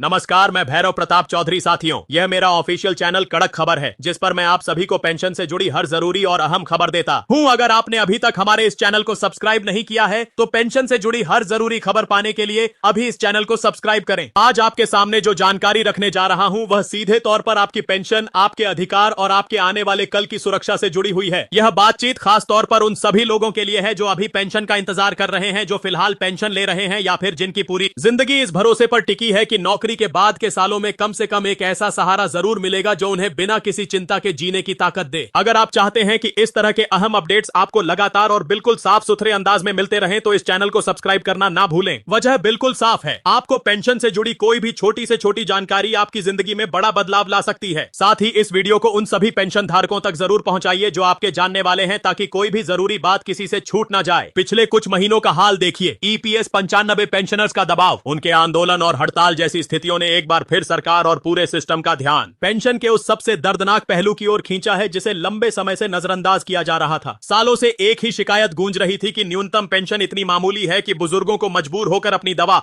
नमस्कार, मैं भैरव प्रताप चौधरी। साथियों, यह मेरा ऑफिशियल चैनल कड़क खबर है, जिस पर मैं आप सभी को पेंशन से जुड़ी हर जरूरी और अहम खबर देता हूं। अगर आपने अभी तक हमारे इस चैनल को सब्सक्राइब नहीं किया है तो पेंशन से जुड़ी हर जरूरी खबर पाने के लिए अभी इस चैनल को सब्सक्राइब करें। आज आपके सामने जो जानकारी रखने जा रहा हूं वह सीधे तौर पर आपकी पेंशन, आपके अधिकार और आपके आने वाले कल की सुरक्षा से जुड़ी हुई है। यह बातचीत खास तौर पर उन सभी लोगों के लिए है जो अभी पेंशन का इंतजार कर रहे हैं, जो फिलहाल पेंशन ले रहे हैं या फिर जिनकी पूरी जिंदगी इस भरोसे पर टिकी है कि नौकरी के बाद के सालों में कम से कम एक ऐसा सहारा जरूर मिलेगा जो उन्हें बिना किसी चिंता के जीने की ताकत दे। अगर आप चाहते हैं कि इस तरह के अहम अपडेट्स आपको लगातार और बिल्कुल साफ सुथरे अंदाज में मिलते रहें तो इस चैनल को सब्सक्राइब करना ना भूलें। वजह बिल्कुल साफ है, आपको पेंशन से जुड़ी कोई भी छोटी से छोटी जानकारी आपकी जिंदगी में बड़ा बदलाव ला सकती है। साथ ही इस वीडियो को उन सभी पेंशन धारकों तक जरूर पहुंचाइए जो आपके जानने वाले हैं, ताकि कोई भी जरूरी बात किसी से छूट ना जाए। पिछले कुछ महीनों का हाल देखिए। ईपीएस 95 पेंशनर्स का दबाव, उनके आंदोलन और हड़ताल जैसी स्थितियों ने एक बार फिर सरकार और पूरे सिस्टम का ध्यान पेंशन के उस सबसे दर्दनाक पहलू की ओर खींचा है जिसे लंबे समय से नजरअंदाज किया जा रहा था। सालों से एक ही शिकायत गूंज रही थी कि न्यूनतम पेंशन इतनी मामूली है कि बुजुर्गों को मजबूर होकर अपनी दवा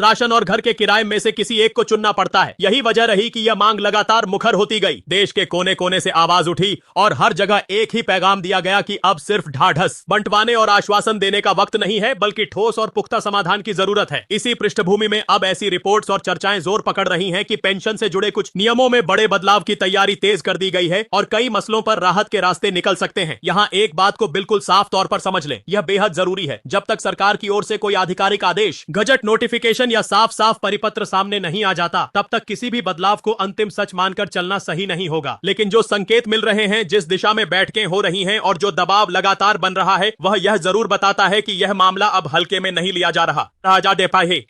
राशन और घर के किराए में से किसी एक को चुनना पड़ता है। यही वजह रही कि यह मांग लगातार मुखर होती गई। देश के कोने कोने से आवाज उठी और हर जगह एक ही पैगाम दिया गया कि अब सिर्फ ढाढ़स बंटवाने और आश्वासन देने का वक्त नहीं है, बल्कि ठोस और पुख्ता समाधान की जरूरत है। इसी पृष्ठभूमि में अब ऐसी रिपोर्ट्स और चर्चाएं जोर पकड़ रही हैं कि पेंशन से जुड़े कुछ नियमों में बड़े बदलाव की तैयारी तेज कर दी गई है और कई मसलों पर राहत के रास्ते निकल सकते हैं। यहां एक बात को बिल्कुल साफ तौर पर समझ लें, यह बेहद जरूरी है। जब तक सरकार की ओर से कोई आधिकारिक आदेश, गजट नोटिफिकेशन या साफ साफ परिपत्र सामने नहीं आ जाता, तब तक किसी भी बदलाव को अंतिम सच मानकर चलना सही नहीं होगा। लेकिन जो संकेत मिल रहे हैं, जिस दिशा में बैठकें हो रही हैं और जो दबाव लगातार बन रहा है, वह यह जरूर बताता है कि यह मामला अब हल्के में नहीं लिया जा रहा।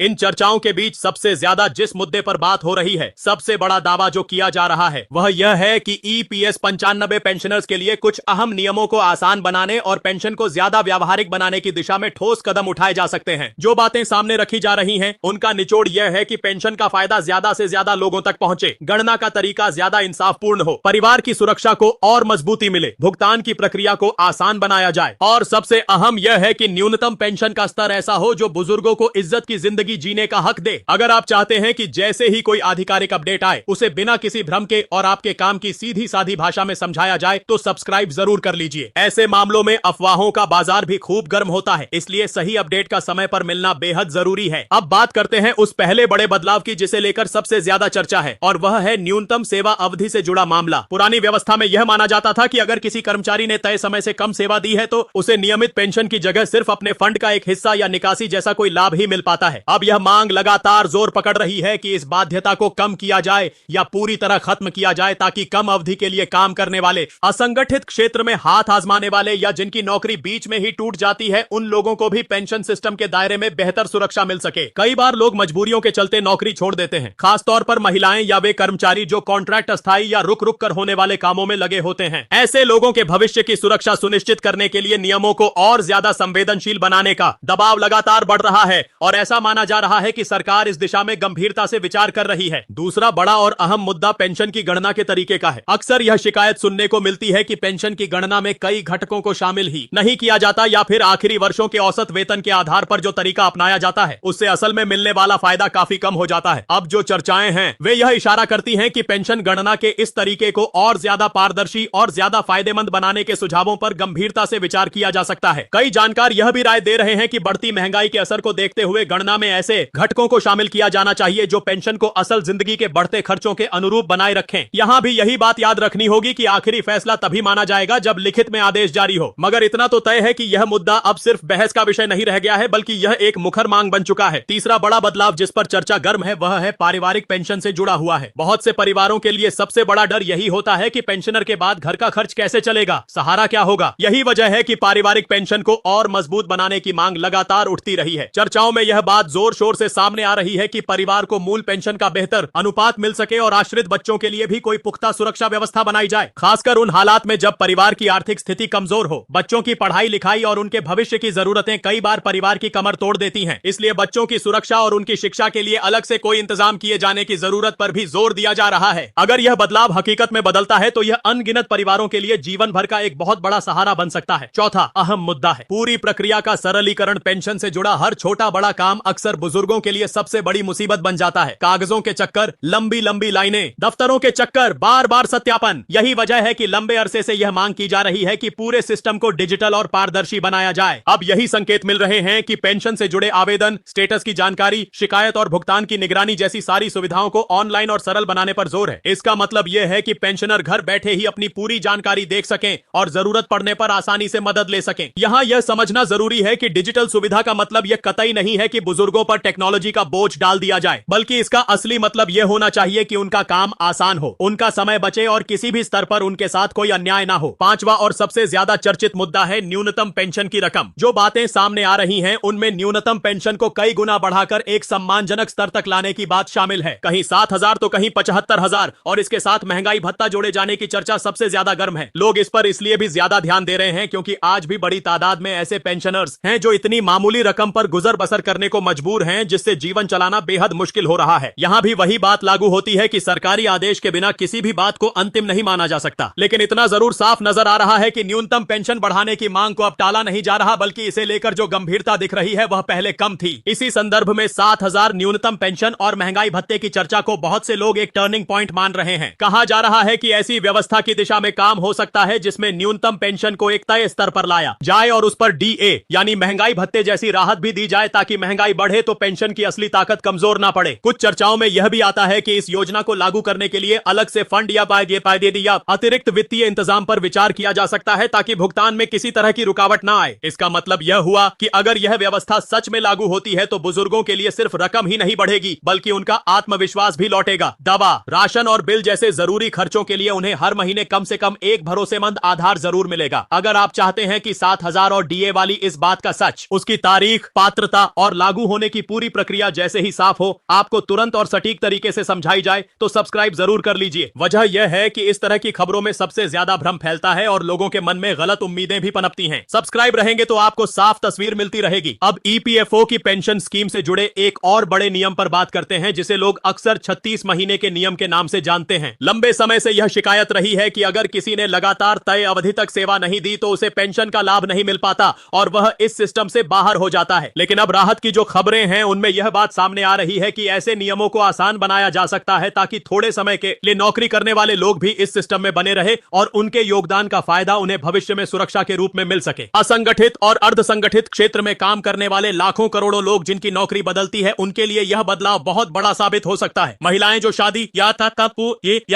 इन चर्चाओं के बीच सबसे ज्यादा जिस मुद्दे पर बात हो रही है, सबसे बड़ा दावा जो किया जा रहा है वह यह है कि ईपीएस 95 पेंशनर्स के लिए कुछ अहम नियमों को आसान बनाने और पेंशन को ज्यादा व्यावहारिक बनाने की दिशा में ठोस कदम उठाए जा सकते हैं। जो बातें सामने रखी जा रही हैं, उनका निचोड़ यह है कि पेंशन का फायदा ज्यादा से ज्यादा लोगों तक पहुंचे, गणना का तरीका ज्यादा इंसाफपूर्ण हो, परिवार की सुरक्षा को और मजबूती मिले, भुगतान की प्रक्रिया को आसान बनाया जाए और सबसे अहम यह है कि न्यूनतम पेंशन का स्तर ऐसा हो जो बुजुर्गों को इज्जत की जिंदगी जीने का हक दे। अगर आप चाहते हैं कि जैसे ही कोई आधिकारिक अपडेट आए उसे बिना किसी भ्रम के और आपके काम की सीधी साधी भाषा में समझाया जाए तो सब्सक्राइब जरूर कर लीजिए। ऐसे मामलों में अफवाहों का बाजार भी खूब गर्म होता है, इसलिए सही अपडेट का समय पर मिलना बेहद जरूरी है। अब बात करते हैं उस पहले बड़े बदलाव की जिसे लेकर सबसे ज्यादा चर्चा है, और वह है न्यूनतम सेवा अवधि से जुड़ा मामला। पुरानी व्यवस्था में यह माना जाता था कि अगर किसी कर्मचारी ने तय समय से कम सेवा दी है तो उसे नियमित पेंशन की जगह सिर्फ अपने फंड का एक हिस्सा या निकासी जैसा कोई लाभ ही मिल पाता है। अब यह मांग लगातार जोर पकड़ रही है कि इस बाध्यता को कम किया जाए या पूरी तरह खत्म किया जाए, ताकि कम अवधि के लिए काम करने वाले, असंगठित क्षेत्र में हाथ आजमाने वाले या जिनकी नौकरी बीच में ही टूट जाती है, उन लोगों को भी पेंशन सिस्टम के दायरे में बेहतर सुरक्षा मिल सके। कई बार लोग मजबूरियों के चलते नौकरी छोड़ देते हैं, खासतौर पर महिलाएं या वे कर्मचारी जो कॉन्ट्रैक्ट अस्थायी या रुक रुक कर होने वाले कामों में लगे होते हैं। ऐसे लोगों के भविष्य की सुरक्षा सुनिश्चित करने के लिए नियमों को और ज्यादा संवेदनशील बनाने का दबाव लगातार बढ़ रहा है और ऐसा माना जा रहा है कि सरकार इस दिशा में गंभीरता से विचार कर रही है। दूसरा बड़ा और अहम मुद्दा पेंशन की गणना के तरीके का है। अक्सर यह शिकायत सुनने को मिलती है कि पेंशन की गणना में कई घटकों को शामिल ही नहीं किया जाता, या फिर आखिरी वर्षों के औसत वेतन के आधार पर जो तरीका अपनाया जाता है उससे असल में मिलने वाला फायदा काफी कम हो जाता है। अब जो चर्चाएं हैं वे यह इशारा करती हैं कि पेंशन गणना के इस तरीके को और ज्यादा पारदर्शी और ज्यादा फायदेमंद बनाने के सुझावों पर गंभीरता से विचार किया जा सकता है। कई जानकार यह भी राय दे रहे हैं कि बढ़ती महंगाई के असर को देखते हुए गणना में ऐसे घटकों को शामिल किया जाना चाहिए जो पेंशन को असल जिंदगी के बढ़ते खर्चों के अनुरूप बनाए रखें। यहां भी यही बात याद रखनी होगी कि आखिरी फैसला तभी माना जाएगा जब लिखित में आदेश जारी हो। मगर इतना तो तय है कि यह मुद्दा अब सिर्फ बहस का विषय नहीं रह गया है, बल्कि यह एक मुखर मांग बन चुका है। तीसरा बड़ा बदलाव जिस पर चर्चा गर्म है वह है पारिवारिक पेंशन से जुड़ा हुआ है। बहुत से परिवारों के लिए सबसे बड़ा डर यही होता है कि पेंशनर के बाद घर का खर्च कैसे चलेगा, सहारा क्या होगा। यही वजह है कि पारिवारिक पेंशन को और मजबूत बनाने की मांग लगातार उठती रही है। चर्चाओं में यह बात जोर शोर से सामने आ रही है कि परिवार को मूल पेंशन का बेहतर अनुपात मिल सके और आश्रित बच्चों के लिए भी कोई पुख्ता सुरक्षा व्यवस्था बनाई जाए, खासकर उन हालात में जब परिवार की आर्थिक स्थिति कमजोर हो। बच्चों की पढ़ाई लिखाई और उनके भविष्य की जरूरतें कई बार परिवार की कमर तोड़ देती हैं, इसलिए बच्चों की सुरक्षा और उनकी शिक्षा के लिए अलग से कोई इंतजाम किए जाने की जरूरत पर भी जोर दिया जा रहा है। अगर यह बदलाव हकीकत में बदलता है तो यह अनगिनत परिवारों के लिए जीवन भर का एक बहुत बड़ा सहारा बन सकता है। चौथा अहम मुद्दा है पूरी प्रक्रिया का सरलीकरण। पेंशन से जुड़ा हर छोटा बड़ा काम अक्सर बुजुर्गों के लिए सबसे बड़ी मुसीबत बन जाता है। कागजों के चक्कर, लंबी लंबी लाइनें, दफ्तरों के चक्कर, बार बार सत्यापन। यही वजह है कि लंबे अरसे से यह मांग की जा रही है कि पूरे सिस्टम को डिजिटल और पारदर्शी बनाया जाए। अब यही संकेत मिल रहे हैं कि पेंशन से जुड़े आवेदन, स्टेटस की जानकारी, शिकायत और भुगतान की निगरानी जैसी सारी सुविधाओं को ऑनलाइन और सरल बनाने पर जोर है। इसका मतलब यह है कि पेंशनर घर बैठे ही अपनी पूरी जानकारी देख सकें और जरूरत पड़ने पर आसानी से मदद ले सकें। यहां यह समझना जरूरी है कि डिजिटल सुविधा का मतलब यह कतई नहीं है कि बुजुर्गों पर टेक्नोलॉजी का बोझ डाल दिया जाए, बल्कि इसका असली मतलब यह होना चाहिए कि उनका काम आसान हो, उनका समय बचे और किसी भी स्तर पर उनके साथ कोई अन्याय ना हो। पांचवा और सबसे ज्यादा चर्चित मुद्दा है न्यूनतम पेंशन की रकम। जो बातें सामने आ रही हैं, उनमें न्यूनतम पेंशन को कई गुना बढ़ाकर एक सम्मानजनक स्तर तक लाने की बात शामिल है। कहीं 7,000 तो कहीं 75,000, और इसके साथ महंगाई भत्ता जोड़े जाने की चर्चा सबसे ज्यादा गर्म है। लोग इस पर इसलिए भी ज्यादा ध्यान दे रहे हैं क्योंकि आज भी बड़ी तादाद में ऐसे पेंशनर्स हैं जो इतनी मामूली रकम पर गुजर बसर करने को मजबूर हैं, जिससे जीवन चलाना बेहद मुश्किल हो रहा है। यहाँ भी वही बात लागू होती है कि सरकारी आदेश के बिना किसी भी बात को अंतिम नहीं माना जा सकता। लेकिन इतना जरूर साफ नजर आ रहा है कि न्यूनतम पेंशन बढ़ाने की मांग को अब टाला नहीं जा रहा, बल्कि इसे लेकर जो गंभीरता दिख रही है वह पहले कम थी। इसी संदर्भ में 7,000 न्यूनतम पेंशन और महंगाई भत्ते की चर्चा को बहुत से लोग एक टर्निंग पॉइंट मान रहे हैं। कहा जा रहा है कि ऐसी व्यवस्था की दिशा में काम हो सकता है जिसमें न्यूनतम पेंशन को एक तय स्तर पर लाया जाए और उस पर डीए यानी महंगाई भत्ते जैसी राहत भी दी जाए, ताकि महंगाई बढ़े तो पेंशन की असली ताकत कमजोर ना पड़े। कुछ चर्चाओं में यह भी आता है कि इस योजना को लागू करने के लिए अलग से फंड या पायदे या अतिरिक्त वित्तीय इंतजाम पर विचार किया जा सकता है, ताकि भुगतान में किसी तरह की रुकावट ना आए। इसका मतलब यह हुआ कि अगर यह व्यवस्था सच में लागू होती है तो बुजुर्गों के लिए सिर्फ रकम ही नहीं बढ़ेगी, बल्कि उनका आत्मविश्वास भी लौटेगा। दवा, राशन और बिल जैसे जरूरी खर्चों के लिए उन्हें हर महीने कम से कम एक भरोसेमंद आधार जरूर मिलेगा। अगर आप चाहते हैं कि 7,000 और डीए वाली इस बात का सच, उसकी तारीख, पात्रता और लागू होने की पूरी प्रक्रिया जैसे ही साफ हो, आपको तुरंत और सटीक तरीके से समझाई जाए, तो सब्सक्राइब जरूर कर लीजिए। वजह यह है कि इस तरह की खबरों में सबसे ज्यादा भ्रम फैलता है और लोगों के मन में गलत उम्मीदें भी पनपती हैं। सब्सक्राइब रहेंगे तो आपको साफ तस्वीर मिलती रहेगी। अब ईपीएफओ की पेंशन स्कीम से जुड़े एक और बड़े नियम पर बात करते हैं, जिसे लोग अक्सर 36 महीने के नियम के नाम से जानते हैं। लंबे समय से यह शिकायत रही है कि अगर किसी ने लगातार तय अवधि तक सेवा नहीं दी तो उसे पेंशन का लाभ नहीं मिल पाता और वह इस सिस्टम से बाहर हो जाता है। लेकिन अब राहत की जो खबरें हैं उनमें यह बात सामने आ रही है कि ऐसे नियमों को आसान बनाया जा सकता है, ताकि थोड़े समय के लिए नौकरी करने वाले लोग भी इस सिस्टम में बने रहे और उनके योगदान का फायदा उन्हें भविष्य में सुरक्षा के रूप में मिल सके। असंगठित और अर्धसंगठित क्षेत्र में काम करने वाले लाखों करोड़ों लोग जिनकी नौकरी बदलती है, उनके लिए यह बदलाव बहुत बड़ा साबित हो सकता है। महिलाएं जो शादी या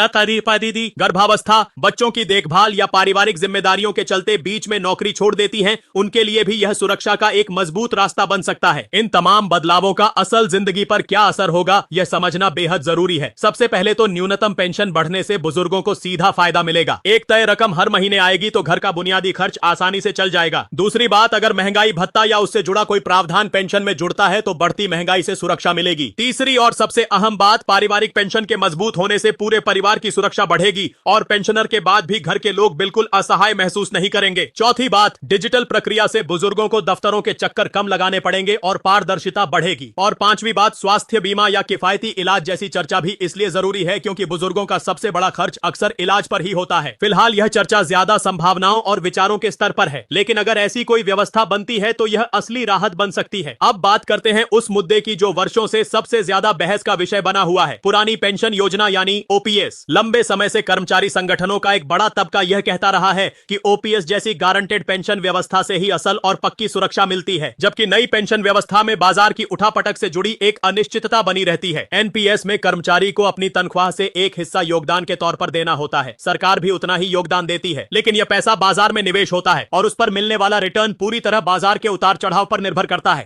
तारीदी, गर्भावस्था, बच्चों की देखभाल या पारिवारिक जिम्मेदारियों के चलते बीच में नौकरी छोड़ देती हैं, उनके लिए भी यह सुरक्षा का एक मजबूत रास्ता बन सकता है। इन तमाम बदलावों का असल जिंदगी पर क्या असर होगा, यह समझना बेहद जरूरी है। सबसे पहले तो न्यूनतम पेंशन बढ़ने से बुजुर्गों को सीधा फायदा मिलेगा। एक तय रकम हर महीने आएगी तो घर का बुनियादी खर्च आसानी से चल जाएगा। दूसरी बात, अगर महंगाई भत्ता या उससे जुड़ा कोई प्रावधान पेंशन में जुड़ता है तो बढ़ती महंगाई से सुरक्षा मिलेगी। तीसरी और सबसे अहम बात, पारिवारिक पेंशन के मजबूत होने से पूरे परिवार की सुरक्षा बढ़ेगी और पेंशनर के बाद भी घर के लोग बिल्कुल असहाय महसूस नहीं करेंगे। चौथी बात, डिजिटल प्रक्रिया से बुजुर्गों को दफ्तरों के चक्कर कम लगाने पड़ेंगे और पारदर्शिता बढ़ेगी। और पांचवी बात, स्वास्थ्य बीमा या किफायती इलाज जैसी चर्चा भी इसलिए जरूरी है क्योंकि बुजुर्गों का सबसे बड़ा खर्च अक्सर इलाज पर ही होता है। फिलहाल यह चर्चा ज्यादा संभावनाओं और विचारों के स्तर पर है, लेकिन अगर ऐसी कोई व्यवस्था बनती है तो यह असली राहत बन सकती है। अब बात करते हैं उस मुद्दे की जो वर्षों से सबसे ज्यादा बहस का विषय बना हुआ है, पुरानी पेंशन योजना यानी ओपीएस। लंबे समय से कर्मचारी संगठनों का एक बड़ा तबका यह कहता रहा है कि ओपीएस जैसी गारंटेड पेंशन व्यवस्था से ही असल और पक्की सुरक्षा मिलती है, जबकि नई पेंशन व्यवस्था में बाजार की उठापटक से जुड़ी एक अनिश्चितता बनी रहती है। एनपीएस में कर्मचारी को अपनी तनख्वाह से एक हिस्सा योगदान के तौर पर देना होता है। सरकार भी उतना ही योगदान देती है, लेकिन यह पैसा बाजार में निवेश होता है और उस पर मिलने वाला रिटर्न पूरी तरह बाजार के उतार चढ़ाव पर निर्भर करता है।